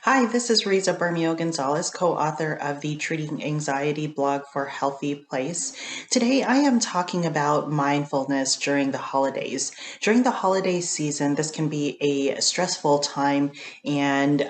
Hi, this is Riza Bermeo Gonzalez, co-author of the Treating Anxiety blog for HealthyPlace. Today I am talking about mindfulness during the holidays. During the holiday season, this can be a stressful time, and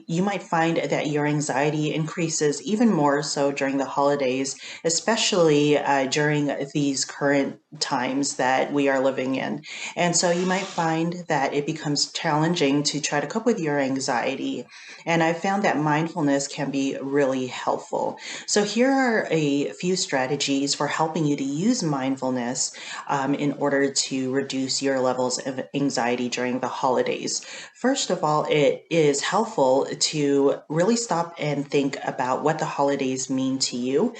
you might find that your anxiety increases even more so during the holidays, especially during these current times that we are living in. And so you might find that it becomes challenging to try to cope with your anxiety. And I found that mindfulness can be really helpful. So here are a few strategies for helping you to use mindfulness in order to reduce your levels of anxiety during the holidays. First of all, it is helpful to really stop and think about what the holidays mean to you.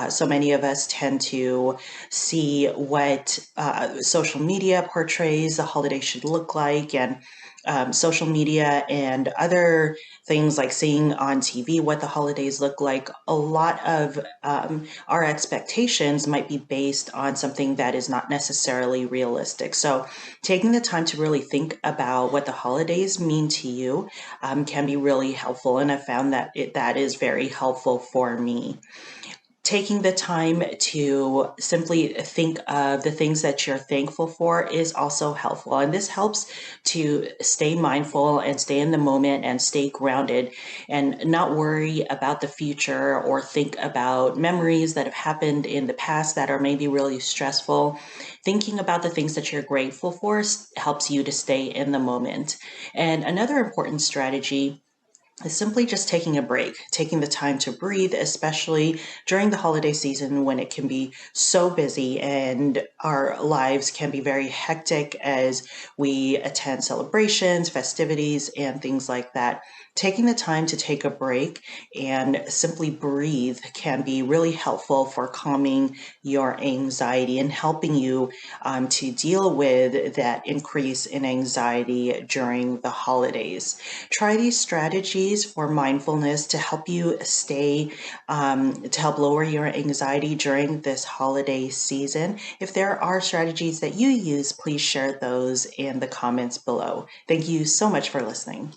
So many of us tend to see what social media portrays the holiday should look like, and social media and other things like seeing on TV what the holidays look like. A lot of our expectations might be based on something that is not necessarily realistic. So, taking the time to really think about what the holidays mean to you can be really helpful, and I found that that is very helpful for me. Taking the time to simply think of the things that you're thankful for is also helpful. And this helps to stay mindful and stay in the moment and stay grounded and not worry about the future or think about memories that have happened in the past that are maybe really stressful. Thinking about the things that you're grateful for helps you to stay in the moment. And another important strategy is simply just taking a break, taking the time to breathe, especially during the holiday season when it can be so busy and our lives can be very hectic as we attend celebrations, festivities, and things like that. Taking the time to take a break and simply breathe can be really helpful for calming your anxiety and helping you to deal with that increase in anxiety during the holidays. Try these strategies for mindfulness to help you to help lower your anxiety during this holiday season. If there are strategies that you use, please share those in the comments below. Thank you so much for listening.